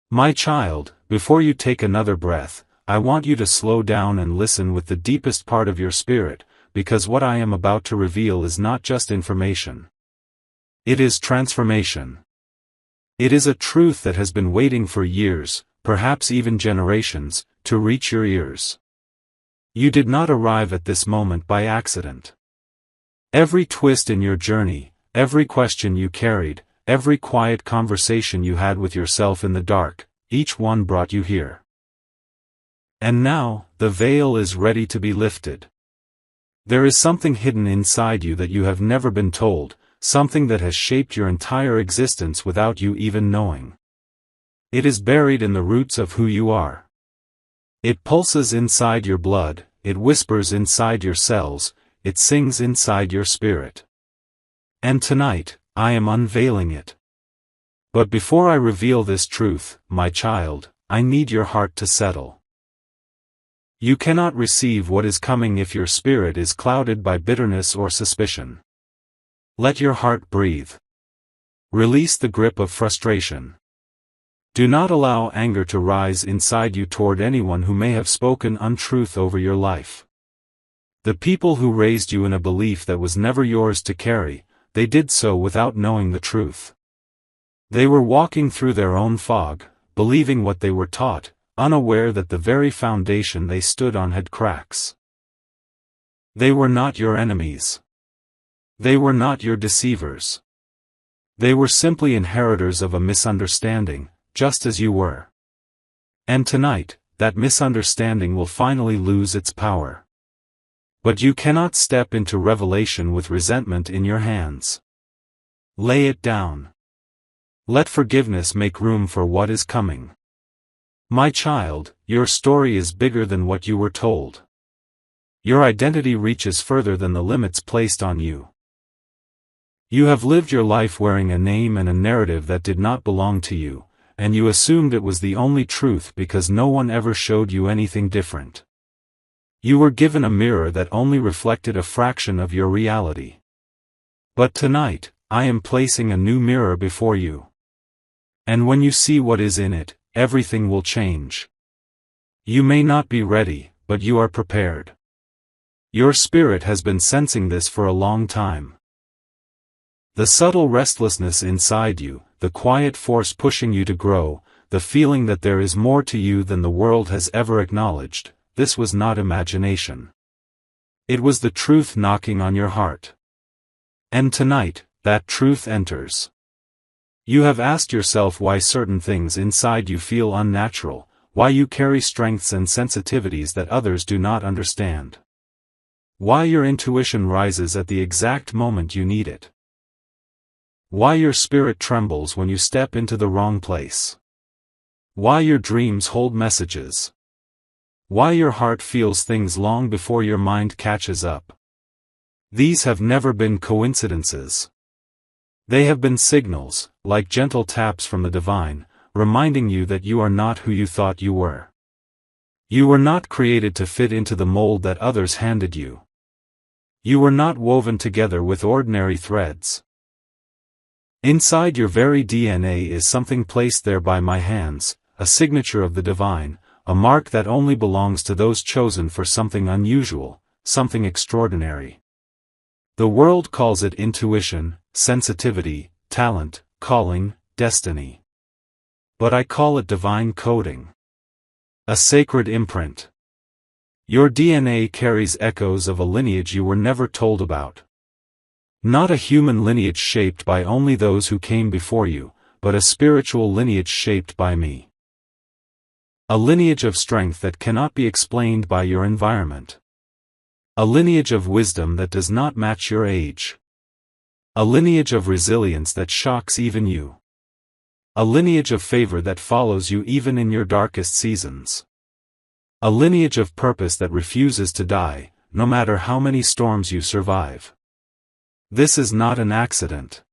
My child, before you take another breath, I want you to slow down and listen with the deepest part of your spirit, because what I am about to reveal is not just information. It is transformation. It is a truth that has been waiting for years, perhaps even generations, to reach your ears. You did not arrive at this moment by accident. Every twist in your journey, every question you carried, every quiet conversation you had with yourself in the dark, each one brought you here. And now, the veil is ready to be lifted. There is something hidden inside you that you have never been told, something that has shaped your entire existence without you even knowing. It is buried in the roots of who you are. It pulses inside your blood, it whispers inside your cells, it sings inside your spirit. And tonight, I am unveiling it. But before I reveal this truth, my child, I need your heart to settle. You cannot receive what is coming if your spirit is clouded by bitterness or suspicion. Let your heart breathe. Release the grip of frustration. Do not allow anger to rise inside you toward anyone who may have spoken untruth over your life. The people who raised you in a belief that was never yours to carry, they did so without knowing the truth. They were walking through their own fog, believing what they were taught, unaware that the very foundation they stood on had cracks. They were not your enemies. They were not your deceivers. They were simply inheritors of a misunderstanding, just as you were. And tonight, that misunderstanding will finally lose its power. But you cannot step into revelation with resentment in your hands. Lay it down. Let forgiveness make room for what is coming. My child, your story is bigger than what you were told. Your identity reaches further than the limits placed on you. You have lived your life wearing a name and a narrative that did not belong to you, and you assumed it was the only truth because no one ever showed you anything different. You were given a mirror that only reflected a fraction of your reality. But tonight, I am placing a new mirror before you. And when you see what is in it, everything will change. You may not be ready, but you are prepared. Your spirit has been sensing this for a long time. The subtle restlessness inside you, the quiet force pushing you to grow, the feeling that there is more to you than the world has ever acknowledged, this was not imagination. It was the truth knocking on your heart. And tonight, that truth enters. You have asked yourself why certain things inside you feel unnatural, why you carry strengths and sensitivities that others do not understand. Why your intuition rises at the exact moment you need it. Why your spirit trembles when you step into the wrong place. Why your dreams hold messages. Why your heart feels things long before your mind catches up. These have never been coincidences. They have been signals, like gentle taps from the divine, reminding you that you are not who you thought you were. You were not created to fit into the mold that others handed you. You were not woven together with ordinary threads. Inside your very DNA is something placed there by my hands, a signature of the divine, a mark that only belongs to those chosen for something unusual, something extraordinary. The world calls it intuition, sensitivity, talent, calling, destiny. But I call it divine coding. A sacred imprint. Your DNA carries echoes of a lineage you were never told about. Not a human lineage shaped by only those who came before you, but a spiritual lineage shaped by me. A lineage of strength that cannot be explained by your environment. A lineage of wisdom that does not match your age. A lineage of resilience that shocks even you. A lineage of favor that follows you even in your darkest seasons. A lineage of purpose that refuses to die, no matter how many storms you survive. This is not an accident.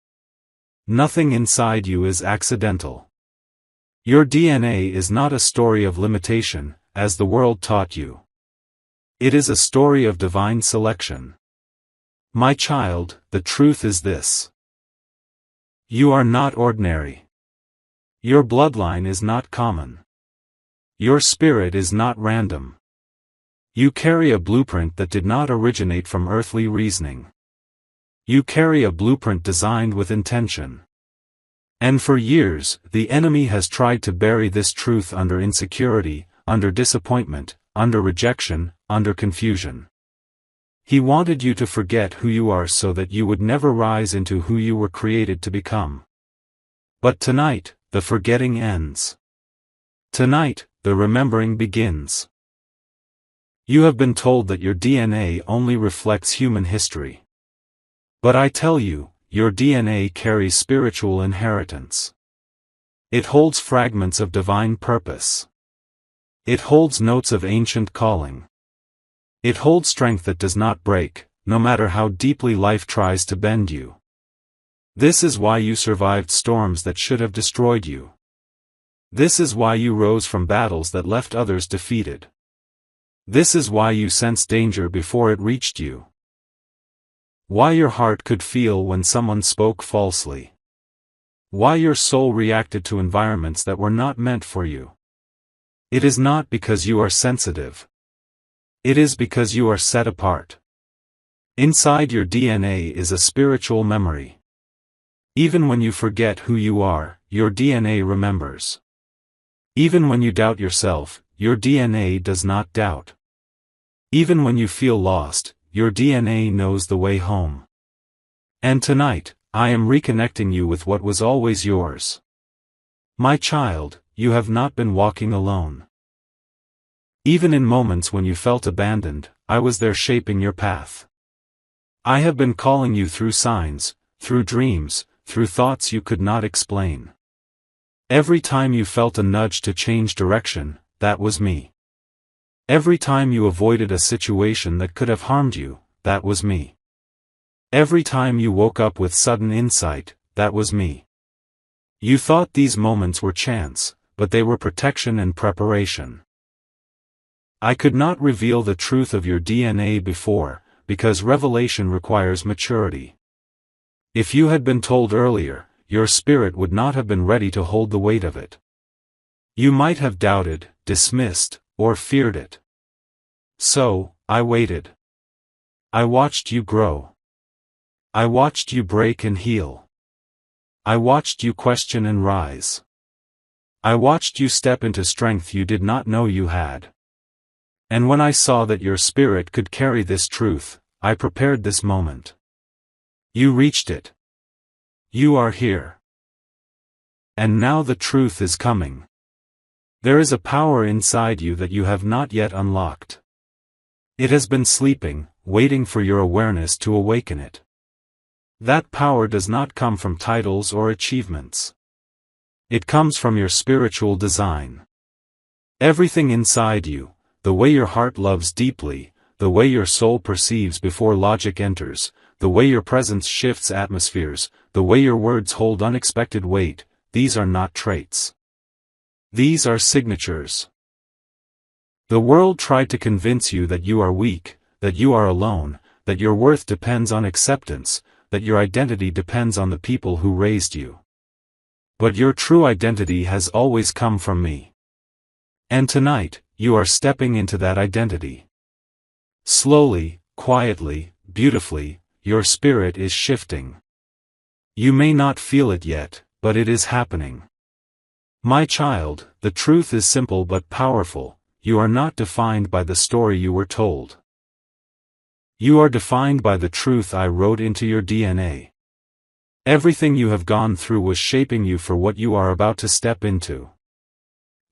Nothing inside you is accidental. Your DNA is not a story of limitation, as the world taught you. It is a story of divine selection. My child, the truth is this. You are not ordinary. Your bloodline is not common. Your spirit is not random. You carry a blueprint that did not originate from earthly reasoning. You carry a blueprint designed with intention. And for years, the enemy has tried to bury this truth under insecurity, under disappointment, under rejection, under confusion. He wanted you to forget who you are so that you would never rise into who you were created to become. But tonight, the forgetting ends. Tonight, the remembering begins. You have been told that your DNA only reflects human history. But I tell you, your DNA carries spiritual inheritance. It holds fragments of divine purpose. It holds notes of ancient calling. It holds strength that does not break, no matter how deeply life tries to bend you. This is why you survived storms that should have destroyed you. This is why you rose from battles that left others defeated. This is why you sensed danger before it reached you. Why your heart could feel when someone spoke falsely. Why your soul reacted to environments that were not meant for you. It is not because you are sensitive. It is because you are set apart. Inside your DNA is a spiritual memory. Even when you forget who you are, your DNA remembers. Even when you doubt yourself, your DNA does not doubt. Even when you feel lost, your DNA knows the way home. And tonight, I am reconnecting you with what was always yours. My child, you have not been walking alone. Even in moments when you felt abandoned, I was there shaping your path. I have been calling you through signs, through dreams, through thoughts you could not explain. Every time you felt a nudge to change direction, that was me. Every time you avoided a situation that could have harmed you, that was me. Every time you woke up with sudden insight, that was me. You thought these moments were chance, but they were protection and preparation. I could not reveal the truth of your DNA before, because revelation requires maturity. If you had been told earlier, your spirit would not have been ready to hold the weight of it. You might have doubted, dismissed, or feared it. So, I waited. I watched you grow. I watched you break and heal. I watched you question and rise. I watched you step into strength you did not know you had. And when I saw that your spirit could carry this truth, I prepared this moment. You reached it. You are here. And now the truth is coming. There is a power inside you that you have not yet unlocked. It has been sleeping, waiting for your awareness to awaken it. That power does not come from titles or achievements. It comes from your spiritual design. Everything inside you, the way your heart loves deeply, the way your soul perceives before logic enters, the way your presence shifts atmospheres, the way your words hold unexpected weight, these are not traits. These are signatures. The world tried to convince you that you are weak, that you are alone, that your worth depends on acceptance, that your identity depends on the people who raised you. But your true identity has always come from me. And tonight, you are stepping into that identity. Slowly, quietly, beautifully, your spirit is shifting. You may not feel it yet, but it is happening. My child, the truth is simple but powerful. You are not defined by the story you were told. You are defined by the truth I wrote into your DNA. Everything you have gone through was shaping you for what you are about to step into.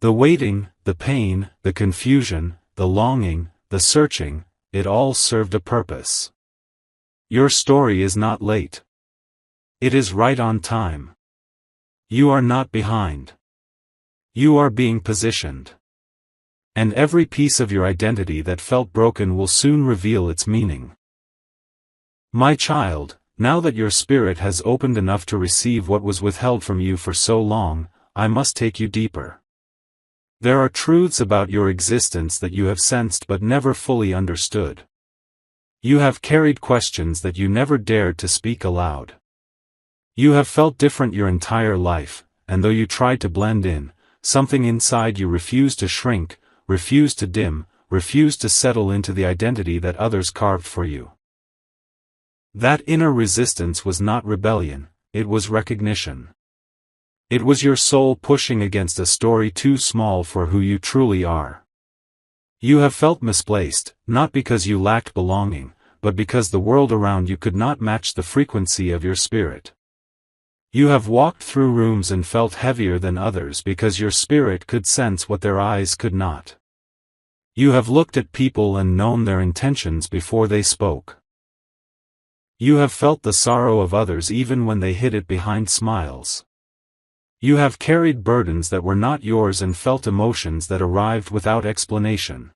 The waiting, the pain, the confusion, the longing, the searching, it all served a purpose. Your story is not late. It is right on time. You are not behind. You are being positioned. And every piece of your identity that felt broken will soon reveal its meaning. My child, now that your spirit has opened enough to receive what was withheld from you for so long, I must take you deeper. There are truths about your existence that you have sensed but never fully understood. You have carried questions that you never dared to speak aloud. You have felt different your entire life, and though you tried to blend in, something inside you refused to shrink, refused to dim, refused to settle into the identity that others carved for you. That inner resistance was not rebellion, it was recognition. It was your soul pushing against a story too small for who you truly are. You have felt misplaced, not because you lacked belonging, but because the world around you could not match the frequency of your spirit. You have walked through rooms and felt heavier than others because your spirit could sense what their eyes could not. You have looked at people and known their intentions before they spoke. You have felt the sorrow of others even when they hid it behind smiles. You have carried burdens that were not yours and felt emotions that arrived without explanation.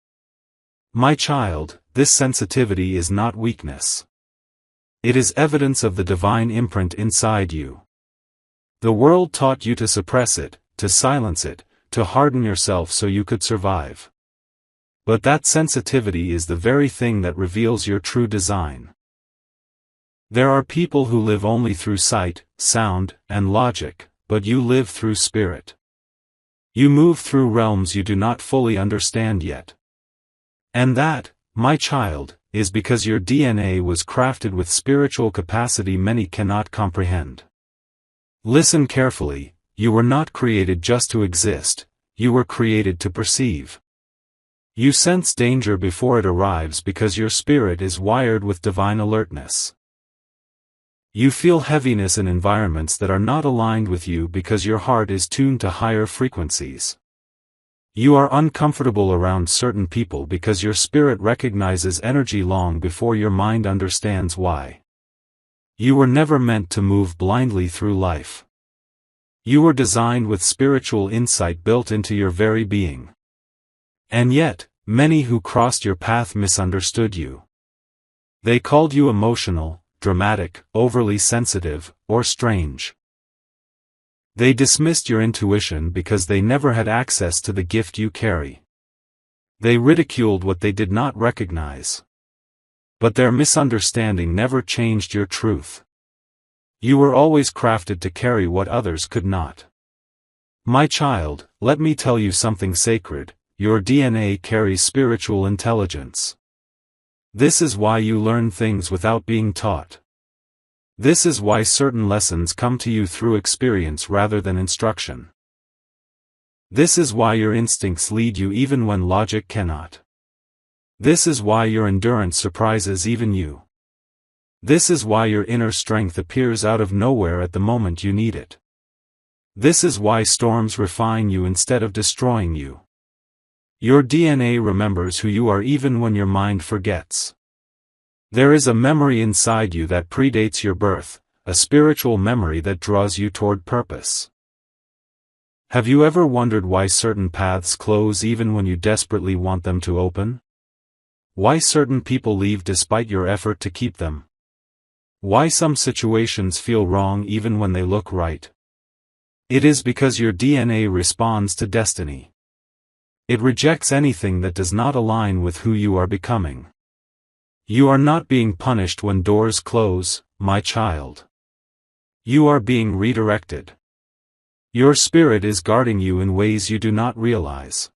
My child, this sensitivity is not weakness. It is evidence of the divine imprint inside you. The world taught you to suppress it, to silence it, to harden yourself so you could survive. But that sensitivity is the very thing that reveals your true design. There are people who live only through sight, sound, and logic, but you live through spirit. You move through realms you do not fully understand yet. And that, my child, is because your DNA was crafted with spiritual capacity many cannot comprehend. Listen carefully, you were not created just to exist, you were created to perceive. You sense danger before it arrives because your spirit is wired with divine alertness. You feel heaviness in environments that are not aligned with you because your heart is tuned to higher frequencies. You are uncomfortable around certain people because your spirit recognizes energy long before your mind understands why. You were never meant to move blindly through life. You were designed with spiritual insight built into your very being. And yet, many who crossed your path misunderstood you. They called you emotional, dramatic, overly sensitive, or strange. They dismissed your intuition because they never had access to the gift you carry. They ridiculed what they did not recognize. But their misunderstanding never changed your truth. You were always crafted to carry what others could not. My child, let me tell you something sacred, your DNA carries spiritual intelligence. This is why you learn things without being taught. This is why certain lessons come to you through experience rather than instruction. This is why your instincts lead you even when logic cannot. This is why your endurance surprises even you. This is why your inner strength appears out of nowhere at the moment you need it. This is why storms refine you instead of destroying you. Your DNA remembers who you are even when your mind forgets. There is a memory inside you that predates your birth, a spiritual memory that draws you toward purpose. Have you ever wondered why certain paths close even when you desperately want them to open? Why certain people leave despite your effort to keep them? Why some situations feel wrong even when they look right? It is because your DNA responds to destiny. It rejects anything that does not align with who you are becoming. You are not being punished when doors close, my child. You are being redirected. Your spirit is guarding you in ways you do not realize.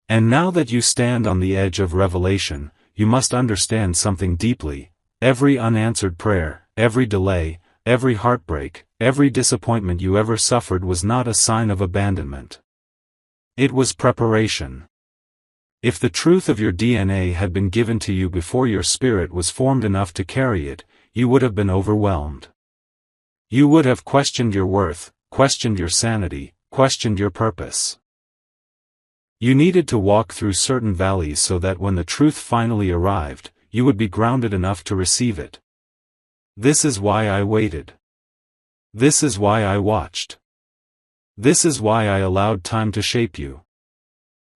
And now that you stand on the edge of revelation, you must understand something deeply. Every unanswered prayer, every delay, every heartbreak, every disappointment you ever suffered was not a sign of abandonment. It was preparation. If the truth of your DNA had been given to you before your spirit was formed enough to carry it, you would have been overwhelmed. You would have questioned your worth, questioned your sanity, questioned your purpose. You needed to walk through certain valleys so that when the truth finally arrived, you would be grounded enough to receive it. This is why I waited. This is why I watched. This is why I allowed time to shape you.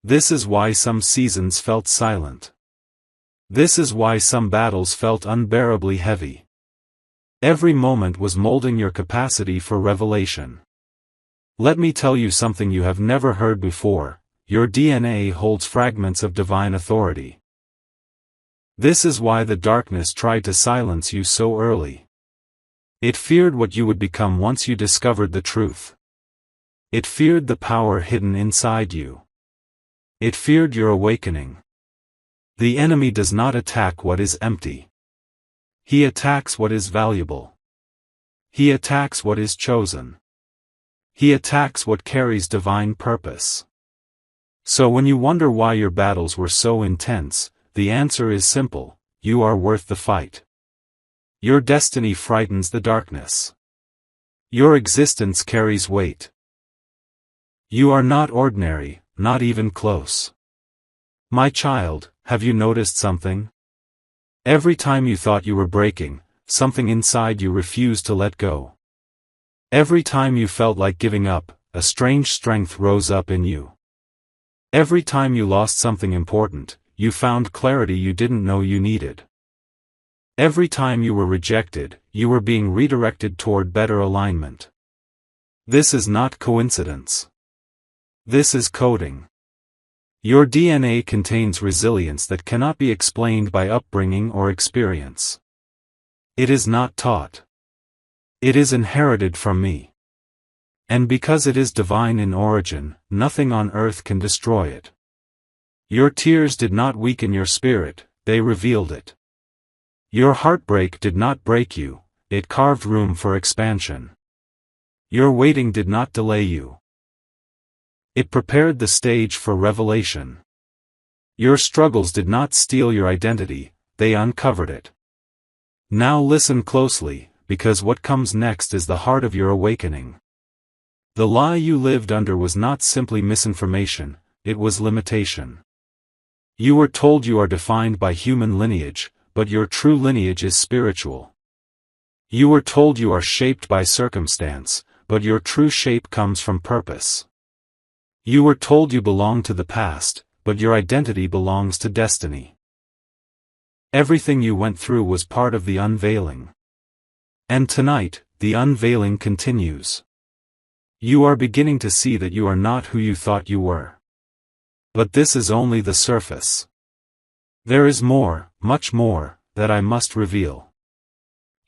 This is why some seasons felt silent. This is why some battles felt unbearably heavy. Every moment was molding your capacity for revelation. Let me tell you something you have never heard before, your DNA holds fragments of divine authority. This is why the darkness tried to silence you so early. It feared what you would become once you discovered the truth. It feared the power hidden inside you. It feared your awakening. The enemy does not attack what is empty. He attacks what is valuable. He attacks what is chosen. He attacks what carries divine purpose. So when you wonder why your battles were so intense, the answer is simple: you are worth the fight. Your destiny frightens the darkness. Your existence carries weight. You are not ordinary, not even close. My child, have you noticed something? Every time you thought you were breaking, something inside you refused to let go. Every time you felt like giving up, a strange strength rose up in you. Every time you lost something important, you found clarity you didn't know you needed. Every time you were rejected, you were being redirected toward better alignment. This is not coincidence. This is coding. Your DNA contains resilience that cannot be explained by upbringing or experience. It is not taught. It is inherited from me. And because it is divine in origin, nothing on earth can destroy it. Your tears did not weaken your spirit, they revealed it. Your heartbreak did not break you, it carved room for expansion. Your waiting did not delay you. It prepared the stage for revelation. Your struggles did not steal your identity, they uncovered it. Now listen closely, because what comes next is the heart of your awakening. The lie you lived under was not simply misinformation, it was limitation. You were told you are defined by human lineage, but your true lineage is spiritual. You were told you are shaped by circumstance, but your true shape comes from purpose. You were told you belong to the past, but your identity belongs to destiny. Everything you went through was part of the unveiling. And tonight, the unveiling continues. You are beginning to see that you are not who you thought you were. But this is only the surface. There is more, much more, that I must reveal.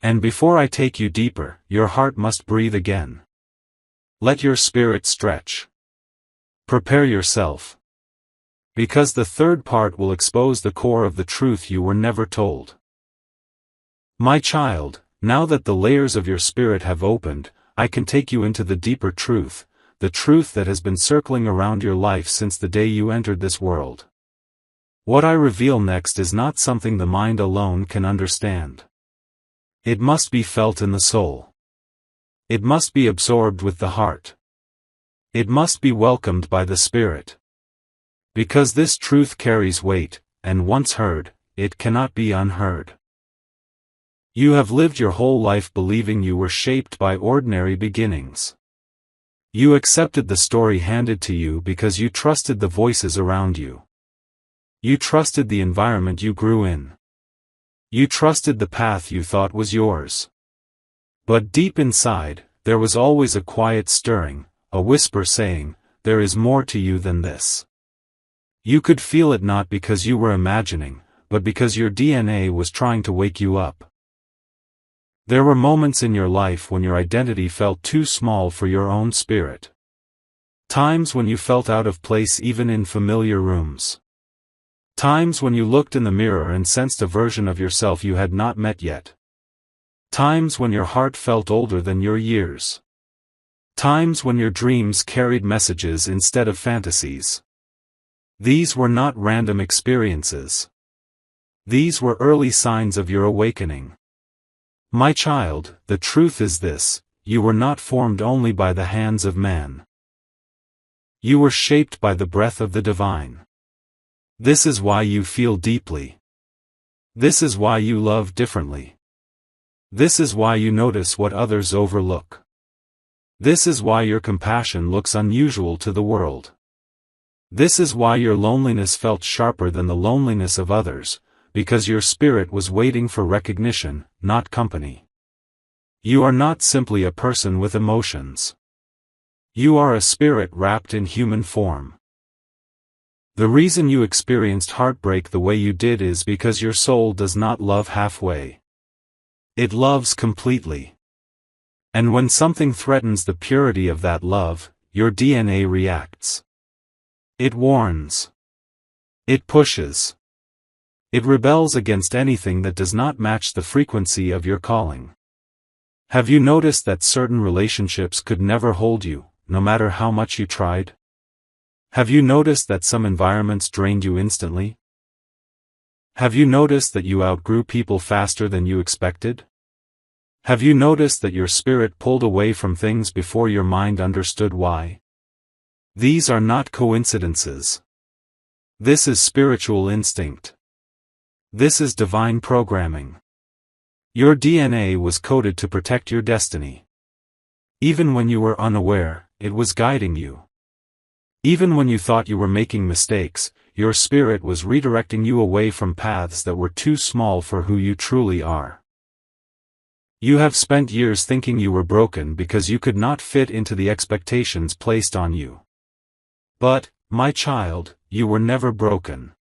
And before I take you deeper, your heart must breathe again. Let your spirit stretch. Prepare yourself. Because the third part will expose the core of the truth you were never told. My child, now that the layers of your spirit have opened, I can take you into the deeper truth, the truth that has been circling around your life since the day you entered this world. What I reveal next is not something the mind alone can understand. It must be felt in the soul. It must be absorbed with the heart. It must be welcomed by the spirit. Because this truth carries weight, and once heard, it cannot be unheard. You have lived your whole life believing you were shaped by ordinary beginnings. You accepted the story handed to you because you trusted the voices around you. You trusted the environment you grew in. You trusted the path you thought was yours. But deep inside, there was always a quiet stirring, a whisper saying, there is more to you than this. You could feel it not because you were imagining, but because your DNA was trying to wake you up. There were moments in your life when your identity felt too small for your own spirit. Times when you felt out of place even in familiar rooms. Times when you looked in the mirror and sensed a version of yourself you had not met yet. Times when your heart felt older than your years. Times when your dreams carried messages instead of fantasies. These were not random experiences. These were early signs of your awakening. My child, the truth is this: you were not formed only by the hands of man. You were shaped by the breath of the divine. This is why you feel deeply. This is why you love differently. This is why you notice what others overlook. This is why your compassion looks unusual to the world. This is why your loneliness felt sharper than the loneliness of others, because your spirit was waiting for recognition, not company. You are not simply a person with emotions. You are a spirit wrapped in human form. The reason you experienced heartbreak the way you did is because your soul does not love halfway. It loves completely. And when something threatens the purity of that love, your DNA reacts. It warns. It pushes. It rebels against anything that does not match the frequency of your calling. Have you noticed that certain relationships could never hold you, no matter how much you tried? Have you noticed that some environments drained you instantly? Have you noticed that you outgrew people faster than you expected? Have you noticed that your spirit pulled away from things before your mind understood why? These are not coincidences. This is spiritual instinct. This is divine programming. Your DNA was coded to protect your destiny. Even when you were unaware, it was guiding you. Even when you thought you were making mistakes, your spirit was redirecting you away from paths that were too small for who you truly are. You have spent years thinking you were broken because you could not fit into the expectations placed on you. But, my child, you were never broken.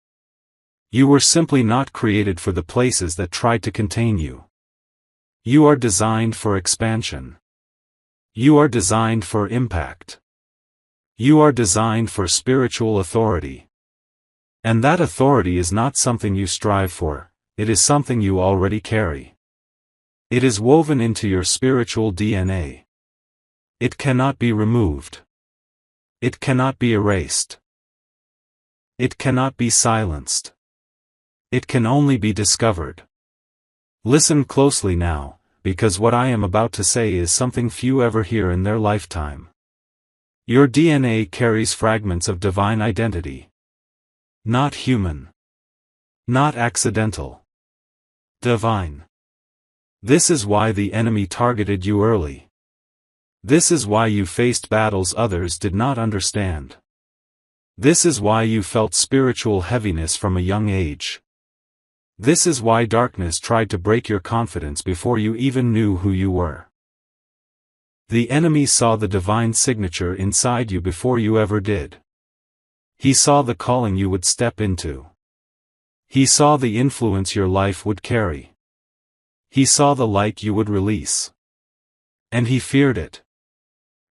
You were simply not created for the places that tried to contain you. You are designed for expansion. You are designed for impact. You are designed for spiritual authority. And that authority is not something you strive for, it is something you already carry. It is woven into your spiritual DNA. It cannot be removed. It cannot be erased. It cannot be silenced. It can only be discovered. Listen closely now, because what I am about to say is something few ever hear in their lifetime. Your DNA carries fragments of divine identity. Not human. Not accidental. Divine. This is why the enemy targeted you early. This is why you faced battles others did not understand. This is why you felt spiritual heaviness from a young age. This is why darkness tried to break your confidence before you even knew who you were. The enemy saw the divine signature inside you before you ever did. He saw the calling you would step into. He saw the influence your life would carry. He saw the light you would release. And he feared it.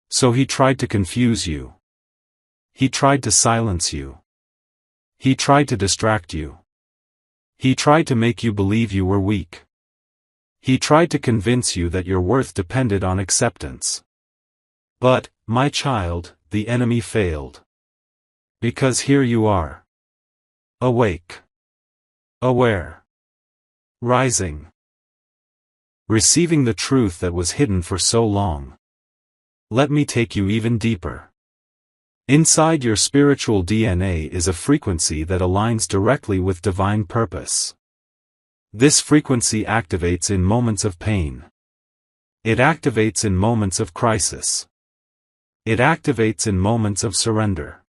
So he tried to confuse you. He tried to silence you. He tried to distract you. He tried to make you believe you were weak. He tried to convince you that your worth depended on acceptance. But, my child, the enemy failed. Because here you are. Awake. Aware. Rising. Receiving the truth that was hidden for so long. Let me take you even deeper. Inside your spiritual DNA is a frequency that aligns directly with divine purpose. This frequency activates in moments of pain. It activates in moments of crisis. It activates in moments of surrender.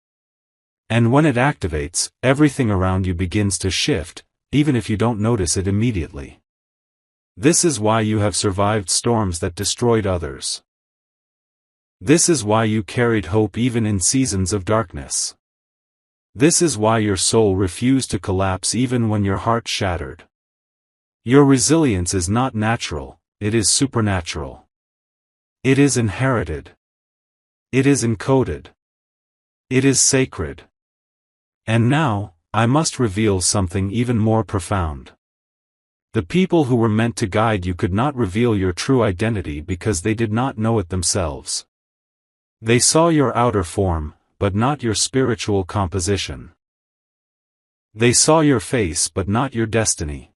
And when it activates, everything around you begins to shift, even if you don't notice it immediately. This is why you have survived storms that destroyed others. This is why you carried hope even in seasons of darkness. This is why your soul refused to collapse even when your heart shattered. Your resilience is not natural, it is supernatural. It is inherited. It is encoded. It is sacred. And now, I must reveal something even more profound. The people who were meant to guide you could not reveal your true identity because they did not know it themselves. They saw your outer form, but not your spiritual composition. They saw your face but not your destiny.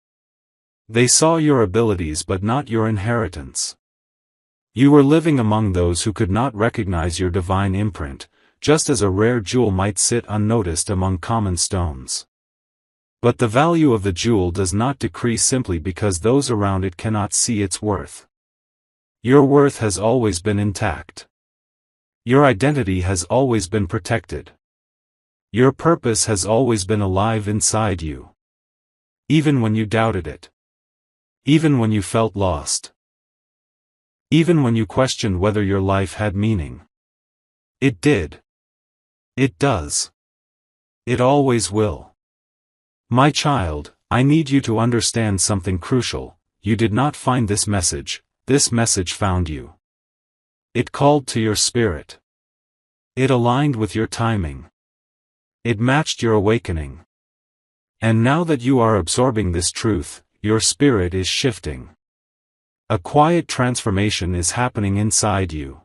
They saw your abilities but not your inheritance. You were living among those who could not recognize your divine imprint, just as a rare jewel might sit unnoticed among common stones. But the value of the jewel does not decrease simply because those around it cannot see its worth. Your worth has always been intact. Your identity has always been protected. Your purpose has always been alive inside you. Even when you doubted it. Even when you felt lost. Even when you questioned whether your life had meaning. It did. It does. It always will. My child, I need you to understand something crucial. You did not find this message found you. It called to your spirit. It aligned with your timing. It matched your awakening. And now that you are absorbing this truth, your spirit is shifting. A quiet transformation is happening inside you.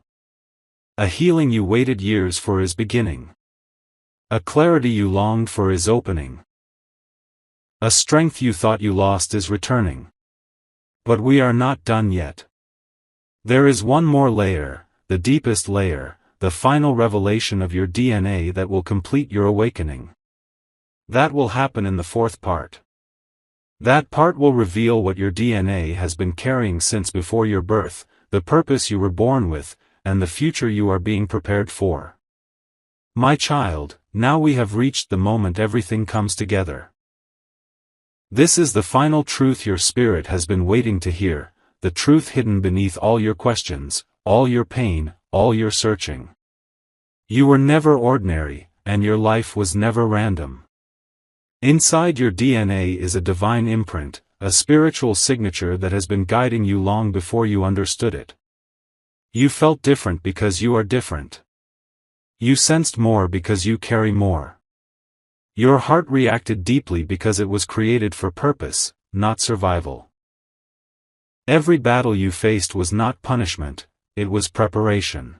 A healing you waited years for is beginning. A clarity you longed for is opening. A strength you thought you lost is returning. But we are not done yet. There is one more layer, the deepest layer, the final revelation of your DNA that will complete your awakening. That will happen in the fourth part. That part will reveal what your DNA has been carrying since before your birth, the purpose you were born with, and the future you are being prepared for. My child, now we have reached the moment everything comes together. This is the final truth your spirit has been waiting to hear, the truth hidden beneath all your questions, all your pain, all your searching. You were never ordinary, and your life was never random. Inside your DNA is a divine imprint, a spiritual signature that has been guiding you long before you understood it. You felt different because you are different. You sensed more because you carry more. Your heart reacted deeply because it was created for purpose, not survival. Every battle you faced was not punishment, it was preparation.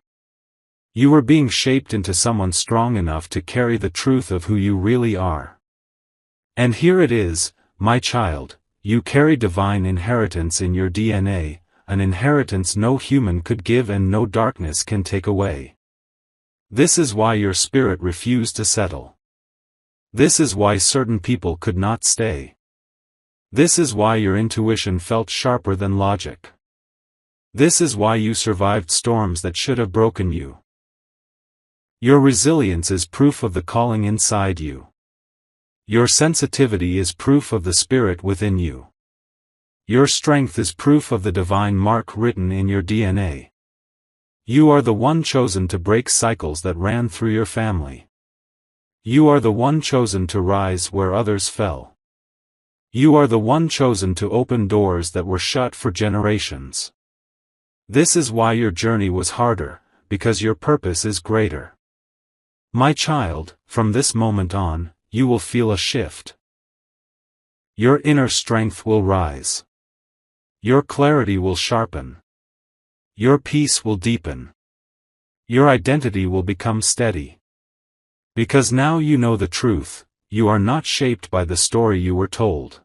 You were being shaped into someone strong enough to carry the truth of who you really are. And here it is, my child, you carry divine inheritance in your DNA, an inheritance no human could give and no darkness can take away. This is why your spirit refused to settle. This is why certain people could not stay. This is why your intuition felt sharper than logic. This is why you survived storms that should have broken you. Your resilience is proof of the calling inside you. Your sensitivity is proof of the spirit within you. Your strength is proof of the divine mark written in your DNA. You are the one chosen to break cycles that ran through your family. You are the one chosen to rise where others fell. You are the one chosen to open doors that were shut for generations. This is why your journey was harder, because your purpose is greater. My child, from this moment on, you will feel a shift. Your inner strength will rise. Your clarity will sharpen. Your peace will deepen. Your identity will become steady. Because now you know the truth, you are not shaped by the story you were told.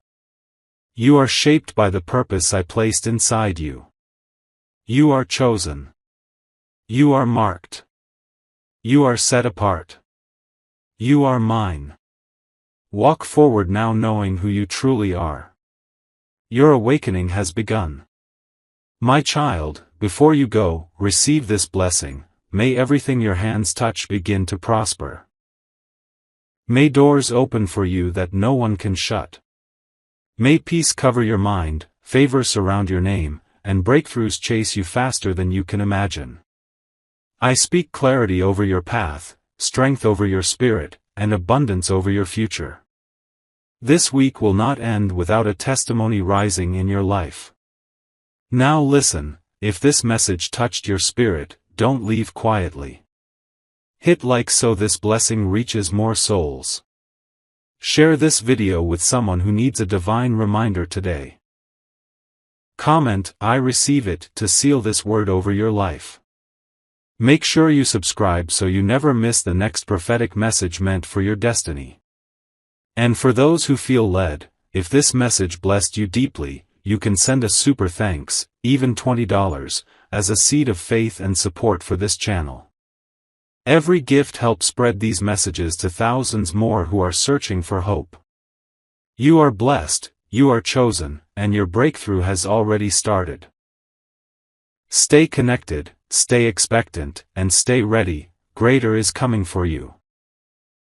You are shaped by the purpose I placed inside you. You are chosen. You are marked. You are set apart. You are mine. Walk forward now knowing who you truly are. Your awakening has begun. My child, before you go, receive this blessing, may everything your hands touch begin to prosper. May doors open for you that no one can shut. May peace cover your mind, favor surround your name, and breakthroughs chase you faster than you can imagine. I speak clarity over your path, strength over your spirit, and abundance over your future. This week will not end without a testimony rising in your life. Now listen, if this message touched your spirit, don't leave quietly. Hit like so this blessing reaches more souls. Share this video with someone who needs a divine reminder today. Comment, I receive it, to seal this word over your life. Make sure you subscribe so you never miss the next prophetic message meant for your destiny. And for those who feel led, if this message blessed you deeply, you can send a super thanks, even $20, as a seed of faith and support for this channel. Every gift helps spread these messages to thousands more who are searching for hope. You are blessed, you are chosen, and your breakthrough has already started. Stay connected, stay expectant, and stay ready, greater is coming for you.